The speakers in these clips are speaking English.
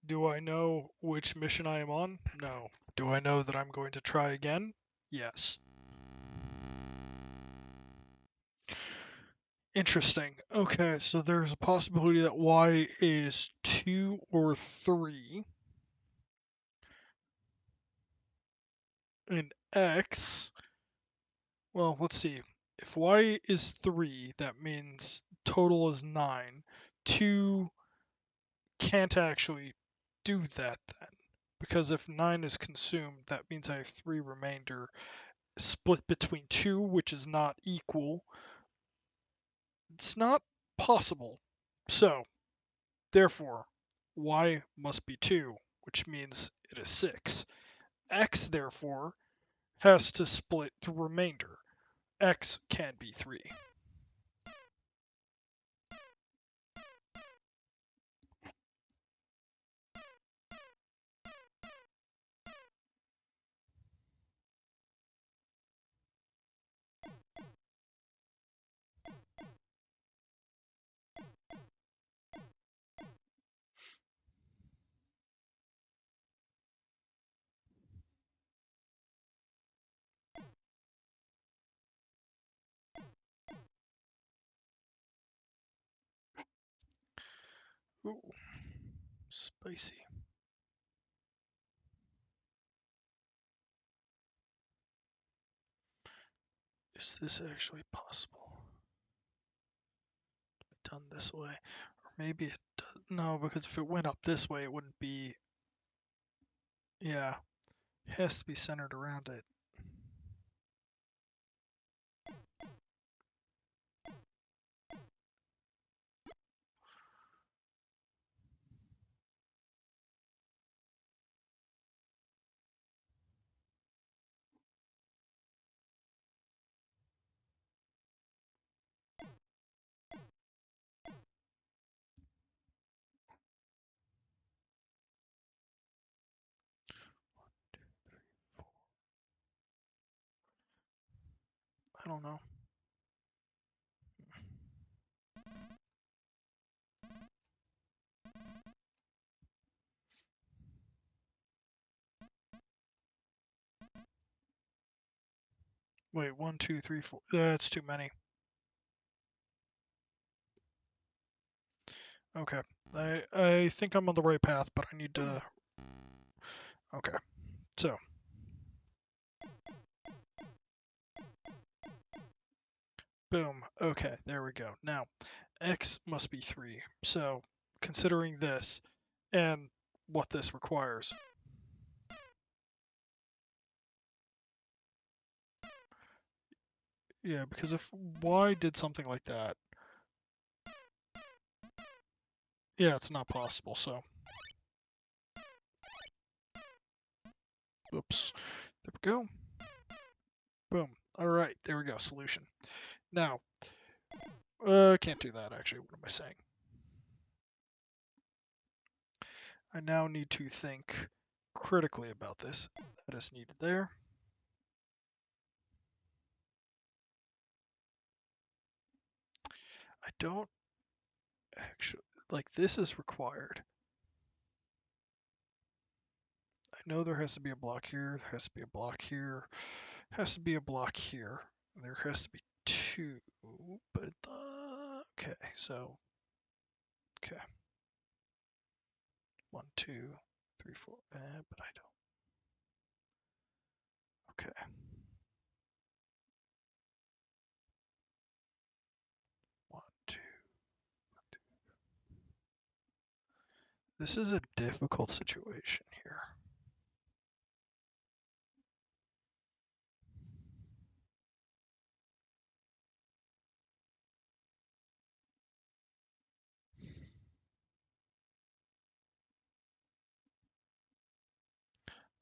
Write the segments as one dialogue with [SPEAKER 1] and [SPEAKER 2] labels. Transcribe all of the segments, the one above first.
[SPEAKER 1] Do I know which mission I am on? No. Do I know that I'm going to try again? Yes. Interesting. Okay, so there's a possibility that y is 2 or 3, and x, well, let's see. If y is 3, that means total is 9. 2 can't actually do that then. Because if 9 is consumed, that means I have 3 remainder split between 2, which is not equal. It's not possible. So, therefore, y must be 2, which means it is 6. X, therefore, has to split the remainder. X can be 3. Ooh, spicy. Is this actually possible? Done this way? Or maybe it does. No, because if it went up this way, it wouldn't be. Yeah, it has to be centered around it. I don't know. Wait, 1, 2, 3, 4. That's too many. Okay. I think I'm on the right path, but I need to. Okay. So. Boom. Okay, there we go. Now, x must be 3. So, considering this and what this requires. Yeah, because if y did something like that, yeah, it's not possible. So, oops. There we go. Boom. All right, there we go. Solution. Now, can't do that actually. What am I saying? I now need to think critically about this. That is needed there. I don't actually like this is required. I know there has to be a block here, there has to be a block here, has to be a block here. There has to be 2, but okay, so okay. 1, 2, 3, 4, but I don't. Okay. 1, 2. This is a difficult situation here.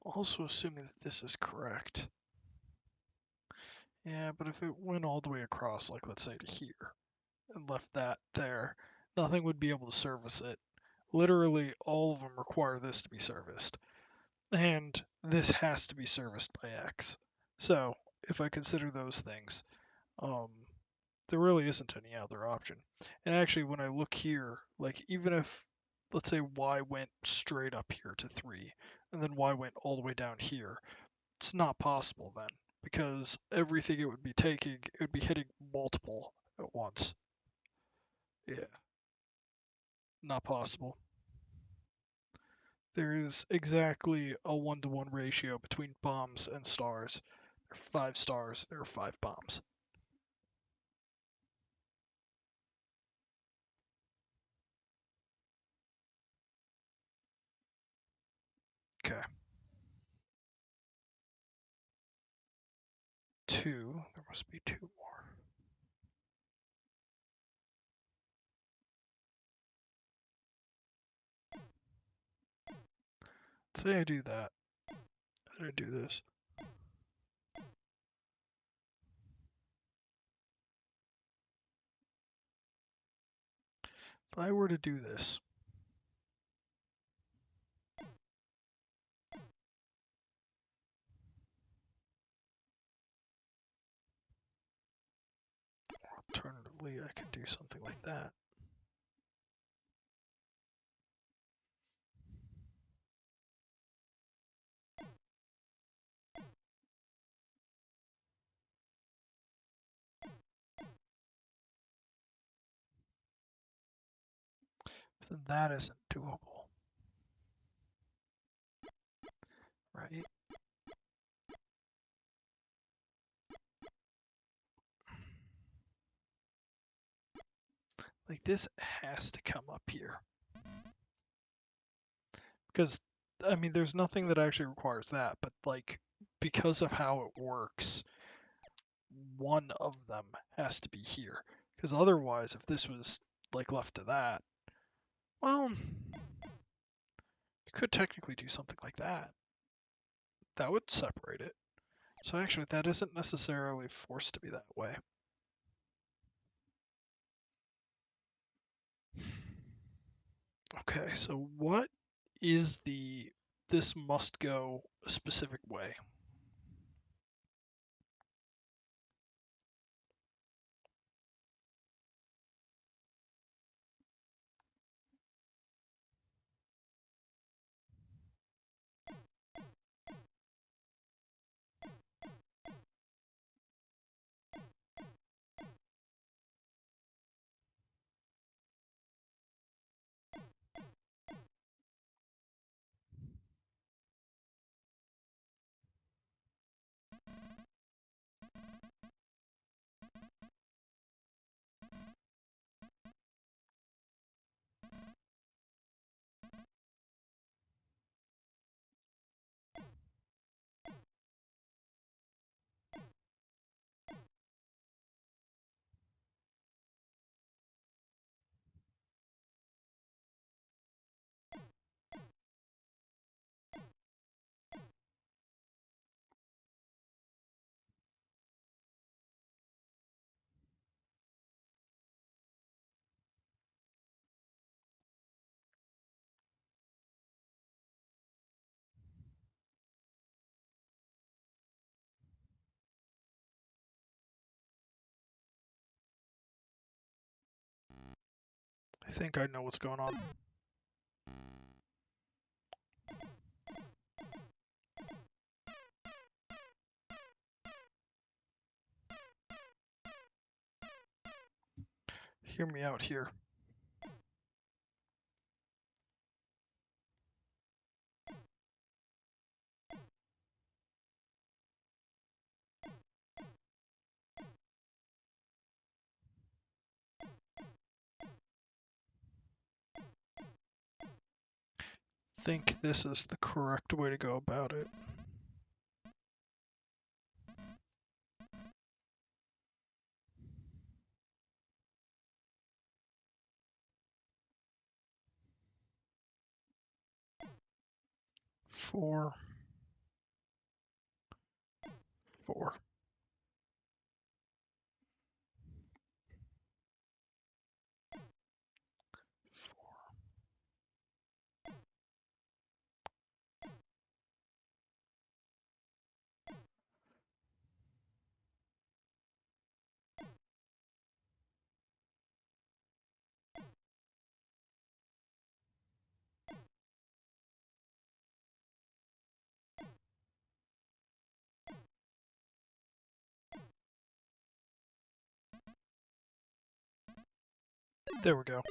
[SPEAKER 1] Also assuming that this is correct. Yeah, but if it went all the way across, like let's say to here, and left that there, nothing would be able to service it. Literally, all of them require this to be serviced. And this has to be serviced by X. So, if I consider those things, um, there really isn't any other option. And actually, when I look here, like even if let's say y went straight up here to 3, and then y went all the way down here. It's not possible then, because everything it would be taking, it would be hitting multiple at once. Yeah, not possible. There is exactly a 1-to-1 ratio between bombs and stars. There are 5 stars, there are 5 bombs. Okay. 2, there must be 2 more. Say I do that, then I do this. If I were to do this, alternatively, I could do something like that. But then that isn't doable, right? Like this has to come up here. Because, I mean, there's nothing that actually requires that, but like, because of how it works, one of them has to be here. Because otherwise, if this was like left to that, well, you could technically do something like that. That would separate it. So actually, that isn't necessarily forced to be that way. Okay, so what is this must go a specific way? I think I know what's going on. Hear me out here. Think this is the correct way to go about it. Four, 4. There we go.